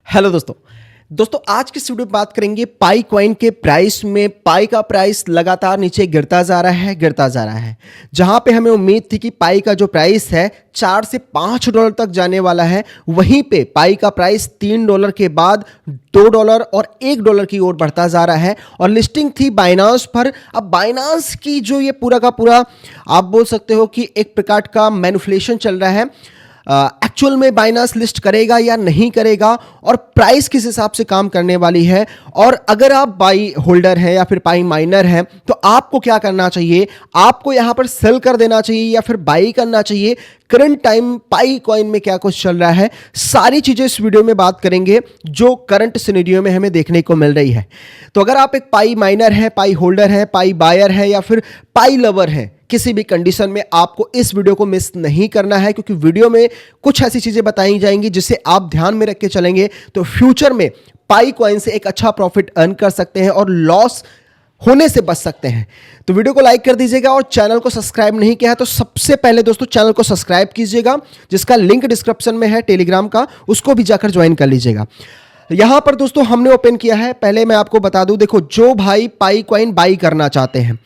Hello दोस्तों आज की इस वीडियो में बात करेंगे पाई कॉइन के प्राइस में। पाई का प्राइस लगातार नीचे गिरता जा रहा है। जहां पे हमें उम्मीद थी कि पाई का जो प्राइस है 4 से 5 डॉलर तक जाने वाला है, वहीं पे पाई का प्राइस $3 के बाद $2 और $1 की ओर बढ़ता जा रहा है। और लिस्टिंग थी बाइनांस पर। अब बाइनांस की जो ये पूरा का पूरा आप बोल सकते हो कि एक प्रकार का मैनिपुलेशन चल रहा है। एक्चुअल में बाइनांस लिस्ट करेगा या नहीं करेगा और प्राइस किस हिसाब से काम करने वाली है, और अगर आप बाई होल्डर हैं या फिर पाई माइनर हैं तो आपको क्या करना चाहिए, आपको यहां पर सेल कर देना चाहिए या फिर बाई करना चाहिए। करंट टाइम पाई कॉइन में क्या कुछ चल रहा है, सारी चीजें इस वीडियो में बात करेंगे जो करंट सिनेरियो में हमें देखने को मिल रही है। तो अगर आप एक पाई माइनर है, पाई होल्डर है, पाई बायर है या फिर पाई लवर है, किसी भी कंडीशन में आपको इस वीडियो को मिस नहीं करना है, क्योंकि वीडियो में कुछ ऐसी चीजें बताई जाएंगी जिसे आप ध्यान में रख के चलेंगे तो फ्यूचर में पाई कॉइन से एक अच्छा प्रॉफिट अर्न कर सकते हैं और लॉस होने से बच सकते हैं। तो वीडियो को लाइक कर दीजिएगा और चैनल को सब्सक्राइब नहीं किया है तो सबसे पहले दोस्तों चैनल को सब्सक्राइब कीजिएगा, जिसका लिंक डिस्क्रिप्शन में है टेलीग्राम का, उसको भी जाकर ज्वाइन कर लीजिएगा। यहां पर दोस्तों हमने ओपन किया है। पहले मैं आपको बता दूं, देखो जो भाई पाई कॉइन बाई करना चाहते हैं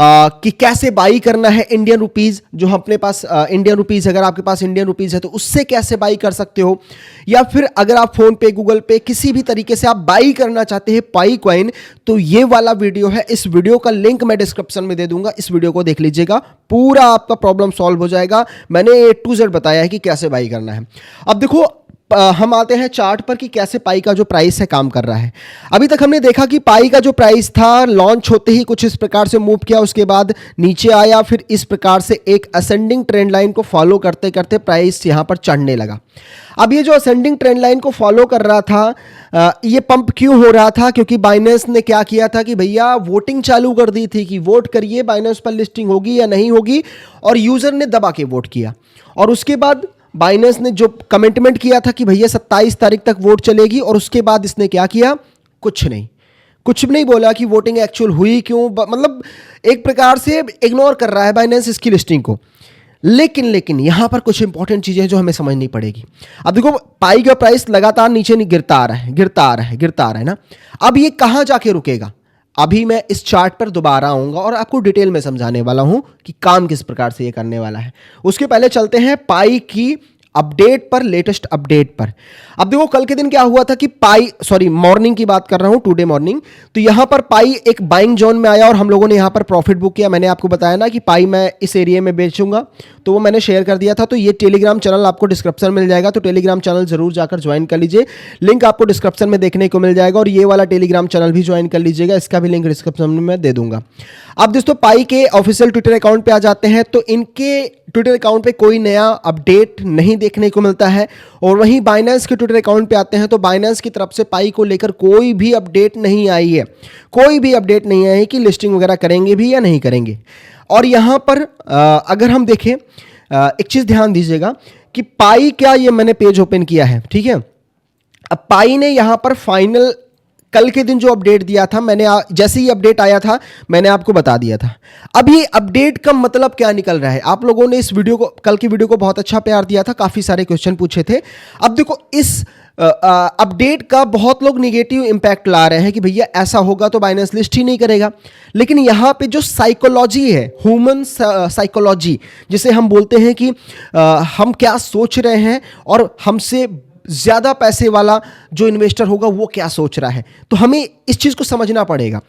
कि कैसे बाई करना है इंडियन रुपीज, जो अपने पास इंडियन रुपीज, अगर आपके पास इंडियन रुपीज है तो उससे कैसे बाई कर सकते हो, या फिर अगर आप फोन पे गूगल पे किसी भी तरीके से आप बाई करना चाहते हैं पाई कॉइन, तो ये वाला वीडियो है। इस वीडियो का लिंक मैं डिस्क्रिप्शन में दे दूंगा, इस वीडियो को देख लीजिएगा, पूरा आपका प्रॉब्लम सॉल्व हो जाएगा। मैंने A to Z बताया है कि कैसे बाई करना है। अब देखो हम आते हैं चार्ट पर कि कैसे पाई का जो प्राइस है काम कर रहा है। अभी तक हमने देखा कि पाई का जो प्राइस था लॉन्च होते ही कुछ इस प्रकार से मूव किया, उसके बाद नीचे आया, फिर इस प्रकार से एक असेंडिंग ट्रेंड लाइन को फॉलो करते करते प्राइस यहां पर चढ़ने लगा। अब ये जो असेंडिंग ट्रेंड लाइन को फॉलो कर रहा था, ये पंप क्यों हो रहा था, क्योंकि बाइनेंस ने क्या किया था कि भैया वोटिंग चालू कर दी थी कि वोट करिए बाइनेंस पर लिस्टिंग होगी या नहीं होगी, और यूजर ने दबा के वोट किया। और उसके बाद बाइनेंस ने जो कमिटमेंट किया था कि भैया 27 तारीख तक वोट चलेगी, और उसके बाद इसने क्या किया, कुछ नहीं बोला कि वोटिंग एक्चुअल हुई क्यों, मतलब एक प्रकार से इग्नोर कर रहा है बाइनेंस इसकी लिस्टिंग को। लेकिन यहां पर कुछ इंपॉर्टेंट चीजें हैं जो हमें समझनी पड़ेगी। अब देखो पाई का प्राइस लगातार नीचे नहीं गिरता आ रहा है ना। अब ये कहां जाके रुकेगा, अभी मैं इस चार्ट पर दोबारा आऊंगा और आपको डिटेल में समझाने वाला हूं कि काम किस प्रकार से ये करने वाला है। उसके पहले चलते हैं पाई की अपडेट पर, लेटेस्ट अपडेट पर। अब देखो कल के दिन क्या हुआ था कि मॉर्निंग की बात कर रहा हूं, टुडे मॉर्निंग। तो यहां पर पाई एक बाइंग जोन में आया और हम लोगों ने यहां पर प्रॉफिट बुक किया। मैंने आपको बताया ना कि पाई मैं इस एरिया में बेचूंगा, तो वो मैंने शेयर कर दिया था। तो ये टेलीग्राम चैनल आपको डिस्क्रिप्शन मिल जाएगा, तो टेलीग्राम चैनल जरूर जाकर ज्वाइन कर लीजिए, लिंक आपको डिस्क्रिप्शन में देखने को मिल जाएगा। और ये वाला टेलीग्राम चैनल भी ज्वाइन कर लीजिएगा, इसका भी लिंक डिस्क्रिप्शन में मैं दे दूंगा। अब दोस्तों पाई के ऑफिशियल ट्विटर अकाउंट पे आ जाते हैं, तो इनके ट्विटर अकाउंट पे कोई नया अपडेट नहीं देखने को मिलता है। और वहीं बाइनेंस के ट्विटर अकाउंट पे आते हैं तो बाइनेंस की तरफ से पाई को लेकर कोई भी अपडेट नहीं आई है, कि लिस्टिंग वगैरह करेंगे भी या नहीं करेंगे। और यहां पर अगर हम देखें, एक चीज ध्यान दीजिएगा कि पाई क्या, ये मैंने पेज ओपन किया है, ठीक है। अब पाई ने यहां पर फाइनल कल के दिन जो अपडेट दिया था, मैंने जैसे ही अपडेट आया था मैंने आपको बता दिया था। अब ये अपडेट का मतलब क्या निकल रहा है, आप लोगों ने इस वीडियो को, कल की वीडियो को बहुत अच्छा प्यार दिया था, काफी सारे क्वेश्चन पूछे थे। अब देखो इस अपडेट का बहुत लोग निगेटिव इंपैक्ट ला रहे हैं कि भैया ऐसा होगा तो बाइनेंस लिस्ट ही नहीं करेगा। लेकिन यहां पे जो साइकोलॉजी है, ह्यूमन साइकोलॉजी जिसे हम बोलते हैं कि हम क्या सोच रहे हैं और हमसे ज्यादा पैसे वाला जो इन्वेस्टर होगा वो क्या सोच रहा है, तो हमें इस चीज को समझना पड़ेगा।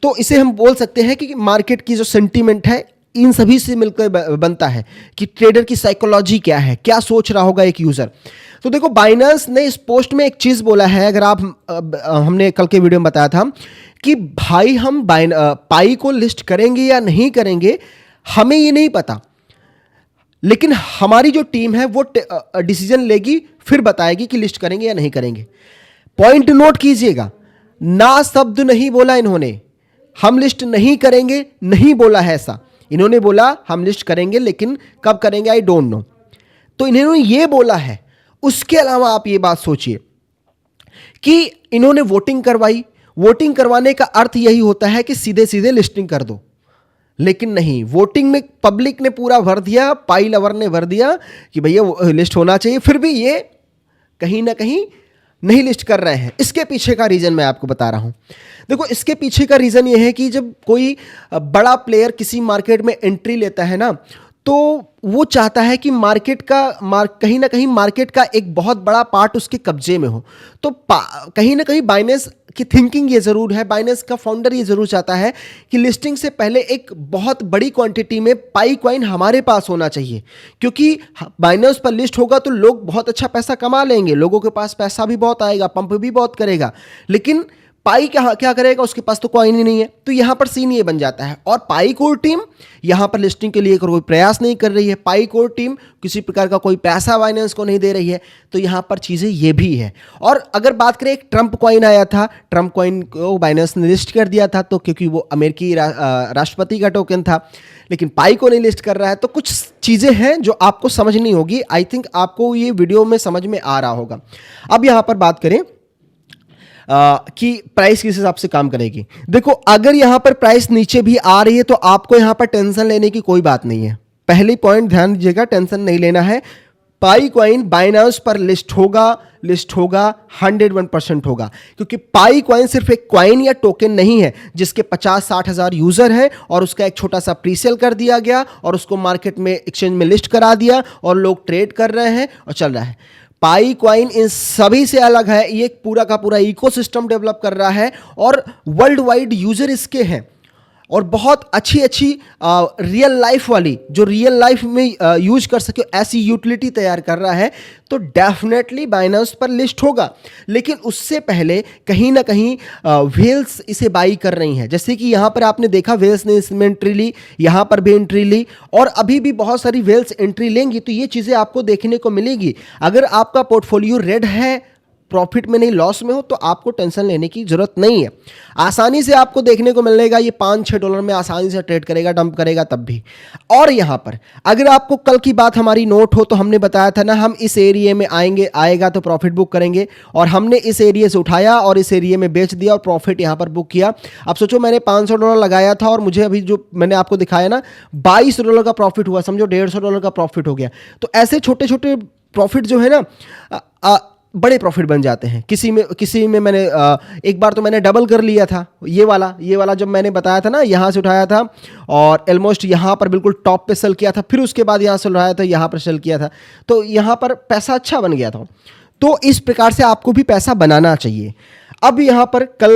तो इसे हम बोल सकते हैं कि मार्केट की जो सेंटीमेंट है इन सभी से मिलकर बनता है कि ट्रेडर की साइकोलॉजी क्या है, क्या सोच रहा होगा एक यूजर। तो देखो बाइनेंस ने इस पोस्ट में एक चीज बोला है, अगर आप हमने कल के वीडियो में बताया था कि भाई हम पाई को लिस्ट करेंगे या नहीं करेंगे हमें ये नहीं पता, लेकिन हमारी जो टीम है वो डिसीजन लेगी, फिर बताएगी कि लिस्ट करेंगे या नहीं करेंगे। पॉइंट नोट कीजिएगा, ना शब्द नहीं बोला इन्होंने, हम लिस्ट नहीं करेंगे नहीं बोला है ऐसा। इन्होंने बोला हम लिस्ट करेंगे, लेकिन कब करेंगे आई डोंट नो। तो इन्होंने ये बोला है। उसके अलावा आप ये बात सोचिए कि इन्होंने वोटिंग करवाई, वोटिंग करवाने का अर्थ यही होता है कि सीधे सीधे लिस्टिंग कर दो, लेकिन नहीं, वोटिंग में पब्लिक ने पूरा भर दिया, पाई लवर ने भर दिया कि भैया लिस्ट होना चाहिए। फिर भी ये कहीं ना कहीं नहीं लिस्ट कर रहे हैं। इसके पीछे का रीज़न मैं आपको बता रहा हूं। देखो, इसके पीछे का रीज़न ये है कि जब कोई बड़ा प्लेयर किसी मार्केट में एंट्री लेता है ना, तो वो चाहता है कि कहीं ना कहीं मार्केट का एक बहुत बड़ा पार्ट उसके कब्जे में हो। तो कहीं ना कहीं बाइनेंस की थिंकिंग ये ज़रूर है, बाइनेंस का फाउंडर ये ज़रूर चाहता है कि लिस्टिंग से पहले एक बहुत बड़ी क्वांटिटी में पाई कॉइन हमारे पास होना चाहिए, क्योंकि बाइनेंस पर लिस्ट होगा तो लोग बहुत अच्छा पैसा कमा लेंगे, लोगों के पास पैसा भी बहुत आएगा, पंप भी बहुत करेगा, लेकिन पाई क्या करेगा, उसके पास तो कॉइन ही नहीं है। तो यहां पर सीन ये बन जाता है। और पाई कोर टीम यहां पर लिस्टिंग के लिए कोई प्रयास नहीं कर रही है, पाई कोर टीम किसी प्रकार का कोई पैसा बाइनेंस को नहीं दे रही है। तो यहां पर चीज़ें ये भी है। और अगर बात करें, एक ट्रंप कॉइन आया था, ट्रंप कॉइन को बाइनेंस ने लिस्ट कर दिया था, तो क्योंकि वो अमेरिकी राष्ट्रपति का टोकन था, लेकिन पाई को नहीं लिस्ट कर रहा है। तो कुछ चीज़ें हैं जो आपको समझनी होगी। आई थिंक आपको ये वीडियो में समझ में आ रहा होगा। अब यहां पर बात करें कि प्राइस किस हिसाब से काम करेगी। देखो, अगर यहां पर प्राइस नीचे भी आ रही है तो आपको यहां पर टेंशन लेने की कोई बात नहीं है। पहली पॉइंट ध्यान दीजिएगा, टेंशन नहीं लेना है। पाई कॉइन बाइनेंस पर लिस्ट होगा 101% होगा, क्योंकि पाई कॉइन सिर्फ एक कॉइन या टोकन नहीं है जिसके 50-60 हज़ार यूजर हैं और उसका एक छोटा सा प्रीसेल कर दिया गया और उसको मार्केट में एक्सचेंज में लिस्ट करा दिया और लोग ट्रेड कर रहे हैं और चल रहा है। पाई कॉइन इन सभी से अलग है। ये पूरा का पूरा इकोसिस्टम डेवलप कर रहा है और वर्ल्ड वाइड यूजर इसके हैं और बहुत अच्छी रियल लाइफ वाली, जो रियल लाइफ में यूज कर सके ऐसी यूटिलिटी तैयार कर रहा है। तो डेफिनेटली बाइनेंस पर लिस्ट होगा, लेकिन उससे पहले कहीं ना कहीं व्हेल्स इसे बाई कर रही हैं। जैसे कि यहाँ पर आपने देखा, व्हेल्स ने इसमें एंट्री ली, यहाँ पर भी एंट्री ली और अभी भी बहुत सारी व्हेल्स एंट्री लेंगी। तो ये चीज़ें आपको देखने को मिलेगी। अगर आपका पोर्टफोलियो रेड है, प्रॉफिट में नहीं लॉस में हो, तो आपको टेंशन लेने की जरूरत नहीं है। आसानी से आपको देखने को मिलेगा, ये $5-6 में आसानी से ट्रेड करेगा, डंप करेगा तब भी। और यहाँ पर अगर आपको कल की बात हमारी नोट हो तो हमने बताया था ना, हम इस एरिया में आएगा तो प्रॉफिट बुक करेंगे, और हमने इस एरिया से उठाया और इस एरिया में बेच दिया और प्रॉफिट यहाँ पर बुक किया। अब सोचो, मैंने $500 लगाया था और मुझे अभी जो मैंने आपको दिखाया ना, $22 का प्रॉफिट हुआ, समझो $150 का प्रॉफिट हो गया। तो ऐसे छोटे छोटे प्रॉफिट जो है ना, बड़े प्रॉफिट बन जाते हैं। किसी में मैंने एक बार तो मैंने डबल कर लिया था। ये वाला जब मैंने बताया था ना, यहाँ से उठाया था और ऑलमोस्ट यहाँ पर बिल्कुल टॉप पे सेल किया था, फिर उसके बाद यहाँ से उठाया था, यहाँ पर सेल किया था, तो यहाँ पर पैसा अच्छा बन गया था। तो इस प्रकार से आपको भी पैसा बनाना चाहिए। अब यहाँ पर कल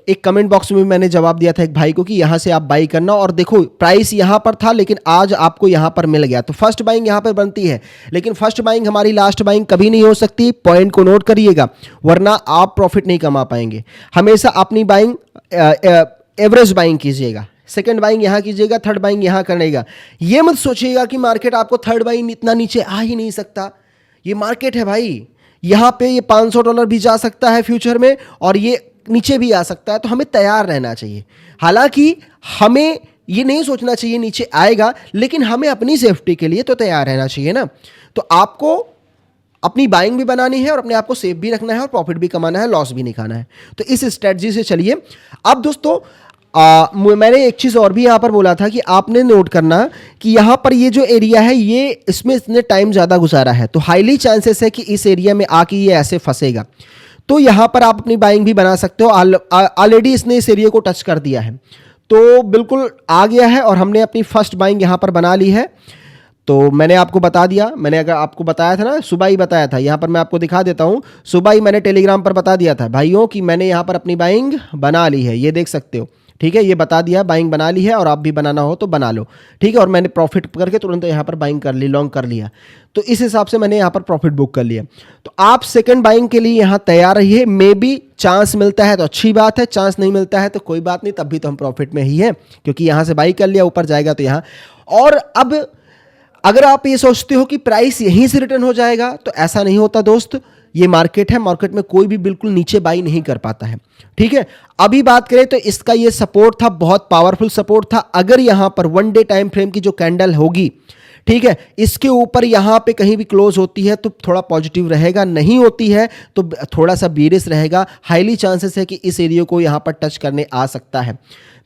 एक कमेंट बॉक्स में मैंने जवाब दिया था एक भाई को कि यहाँ से आप बाई करना, और देखो प्राइस यहाँ पर था लेकिन आज आपको यहाँ पर मिल गया। तो फर्स्ट बाइंग यहाँ पर बनती है, लेकिन फर्स्ट बाइंग हमारी लास्ट बाइंग कभी नहीं हो सकती। पॉइंट को नोट करिएगा, वरना आप प्रॉफिट नहीं कमा पाएंगे। हमेशा अपनी बाइंग एवरेज बाइंग कीजिएगा, सेकंड बाइंग यहाँ कीजिएगा, थर्ड बाइंग यहाँ करेगा। ये मत सोचिएगा कि मार्केट आपको थर्ड बाइंग इतना नीचे आ ही नहीं सकता। ये मार्केट है भाई, यहाँ पे ये $500 भी जा सकता है फ्यूचर में और ये नीचे भी आ सकता है। तो हमें तैयार रहना चाहिए। हालांकि हमें ये नहीं सोचना चाहिए नीचे आएगा, लेकिन हमें अपनी सेफ्टी के लिए तो तैयार रहना चाहिए ना। तो आपको अपनी बाइंग भी बनानी है और अपने आप को सेफ भी रखना है और प्रॉफिट भी कमाना है, लॉस भी नहीं खाना है। तो इस स्ट्रेटजी से चलिए। अब दोस्तों, मैंने एक चीज़ और भी यहाँ पर बोला था कि आपने नोट करना कि यहाँ पर ये जो एरिया है, ये इसमें इसने टाइम ज़्यादा गुजारा है, तो हाईली चांसेस है कि इस एरिया में आके ये ऐसे फंसेगा। तो यहाँ पर आप अपनी बाइंग भी बना सकते हो। ऑलरेडी इसने इस एरिया को टच कर दिया है, तो बिल्कुल आ गया है और हमने अपनी फर्स्ट बाइंग यहाँ पर बना ली है। तो मैंने आपको बता दिया, मैंने अगर आपको बताया था ना, सुबह ही बताया था। यहाँ पर मैं आपको दिखा देता हूँ, सुबह ही मैंने टेलीग्राम पर बता दिया था भाइयों कि मैंने यहाँ पर अपनी बाइंग बना ली है, ये देख सकते हो। ठीक है, ये बता दिया, बाइंग बना ली है और आप भी बनाना हो तो बना लो। ठीक है, और मैंने प्रॉफिट करके तुरंत यहाँ पर बाइंग कर ली, लॉन्ग कर लिया। तो इस हिसाब से मैंने यहाँ पर प्रॉफिट बुक कर लिया। तो आप सेकंड बाइंग के लिए यहाँ तैयार रहिए। मे बी चांस मिलता है तो अच्छी बात है, चांस नहीं मिलता है तो कोई बात नहीं, तब भी तो हम प्रॉफिट में ही हैं, क्योंकि यहाँ से बाई कर लिया, ऊपर जाएगा तो यहाँ। और अब अगर आप ये सोचते हो कि प्राइस यहीं से रिटर्न हो जाएगा, तो ऐसा नहीं होता दोस्त। ये मार्केट है, मार्केट में कोई भी बिल्कुल नीचे बाई नहीं कर पाता है। ठीक है, अभी बात करें तो इसका ये सपोर्ट था, बहुत पावरफुल सपोर्ट था। अगर यहां पर 1 डे टाइम फ्रेम की जो कैंडल होगी, ठीक है, इसके ऊपर यहां पे कहीं भी क्लोज होती है तो थोड़ा पॉजिटिव रहेगा, नहीं होती है तो थोड़ा सा बीरिश रहेगा। हाईली चांसेस है कि इस एरिया को यहां पर टच करने आ सकता है।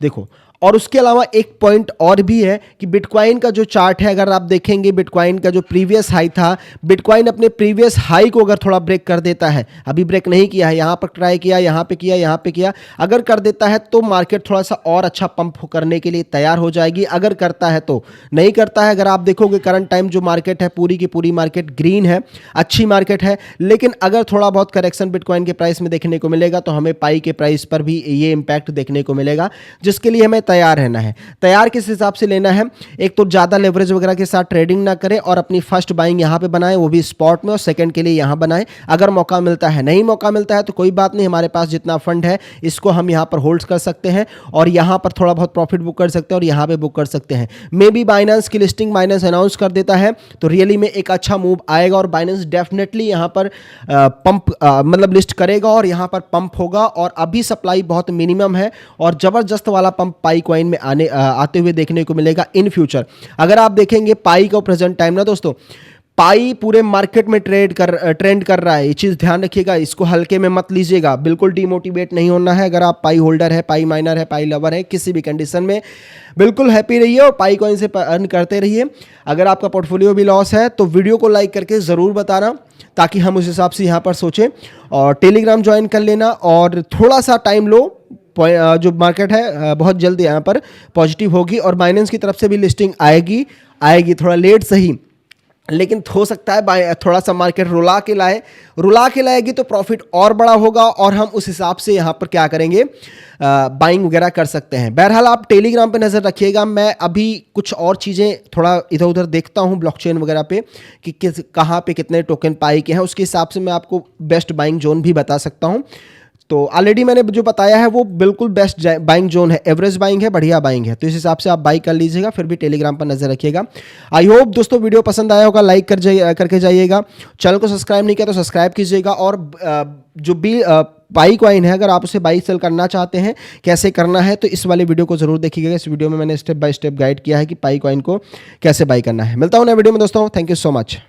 देखो, और उसके अलावा एक पॉइंट और भी है कि बिटकॉइन का जो चार्ट है, अगर आप देखेंगे बिटकॉइन का जो प्रीवियस हाई था, बिटकॉइन अपने प्रीवियस हाई को अगर थोड़ा ब्रेक कर देता है, अभी ब्रेक नहीं किया है, यहाँ पर ट्राई किया, यहाँ पे किया, यहाँ पे किया, अगर कर देता है तो मार्केट थोड़ा सा और अच्छा पंप करने के लिए तैयार हो जाएगी। अगर करता है तो, नहीं करता है, अगर आप देखोगे करंट टाइम जो मार्केट है पूरी की पूरी मार्केट ग्रीन है, अच्छी मार्केट है। लेकिन अगर थोड़ा बहुत करेक्शन बिटकॉइन के प्राइस में देखने को मिलेगा तो हमें पाई के प्राइस पर भी ये इंपैक्ट देखने को मिलेगा, जिसके लिए हमें तैयार रहना है। तैयार किस हिसाब से लेना है, एक तो ज़्यादा लेवरेज वगैरह के साथ ट्रेडिंग ना करें और अपनी फर्स्ट बाइंग यहाँ पे बनाएं, वो भी स्पॉट में, और सेकंड के लिए यहाँ बनाएं अगर मौका मिलता है। नहीं मौका मिलता है तो कोई बात नहीं, हमारे पास जितना फंड है इसको हम यहाँ पर होल्ड कर सकते हैं और यहाँ पर थोड़ा बहुत प्रॉफिट बुक कर सकते हैं और यहाँ पे बुक कर सकते हैं। मे बी बाइनेंस की लिस्टिंग बाइनेंस अनाउंस कर देता है तो रियली में एक अच्छा मूव आएगा और बाइनेंस डेफिनेटली यहाँ पर पंप मतलब लिस्ट करेगा और यहाँ पर पंप होगा। और अभी सप्लाई बहुत मिनिमम है और जबरदस्त वाला पंप पाई कॉइन में आते हुए देखने को मिलेगा इन फ्यूचर। अगर आप देखेंगे पाई का प्रेजेंट टाइम ना दोस्तों, पाई पूरे मार्केट में ट्रेंड कर रहा है, ये चीज़ ध्यान रखिएगा, इसको हल्के में मत लीजिएगा, बिल्कुल डीमोटिवेट नहीं होना है। अगर आप पाई होल्डर है, पाई माइनर है, पाई लवर है, किसी भी कंडीशन में बिल्कुल हैप्पी रहिए और पाई कॉइन से अर्न करते रहिए। अगर आपका पोर्टफोलियो भी लॉस है तो वीडियो को लाइक करके ज़रूर बताना ताकि हम उस हिसाब से यहाँ पर सोचें। और टेलीग्राम ज्वाइन कर लेना और थोड़ा सा टाइम लो, जो मार्केट है बहुत जल्द यहाँ पर पॉजिटिव होगी और बाइनेंस की तरफ से भी लिस्टिंग आएगी थोड़ा लेट सही, लेकिन हो सकता है थोड़ा सा मार्केट रुला के लाएगी तो प्रॉफिट और बड़ा होगा और हम उस हिसाब से यहाँ पर क्या करेंगे, बाइंग वगैरह कर सकते हैं। बहरहाल आप टेलीग्राम पे नज़र रखिएगा, मैं अभी कुछ और चीज़ें थोड़ा इधर उधर देखता हूँ ब्लॉकचेन वगैरह पे कि कहाँ पे कितने टोकन पाई के हैं, उसके हिसाब से मैं आपको बेस्ट बाइंग जोन भी बता सकता हूँ। तो ऑलरेडी मैंने जो बताया है वो बिल्कुल बेस्ट बाइंग जोन है, एवरेज बाइंग है, बढ़िया बाइंग है, तो इस हिसाब से आप बाई कर लीजिएगा। फिर भी टेलीग्राम पर नजर रखिएगा। आई होप दोस्तों वीडियो पसंद आया होगा, लाइक करके जाइएगा। चैनल को सब्सक्राइब नहीं किया तो सब्सक्राइब कीजिएगा। और जो भी पाई कॉइन है अगर आप उसे बाई सेल करना चाहते हैं, कैसे करना है, तो इस वाले वीडियो को जरूर देखिएगा। इस वीडियो में मैंने स्टेप बाय स्टेप गाइड किया है कि पाई कॉइन को कैसे बाई करना है। मिलता हूँ नए वीडियो में दोस्तों, थैंक यू सो मच।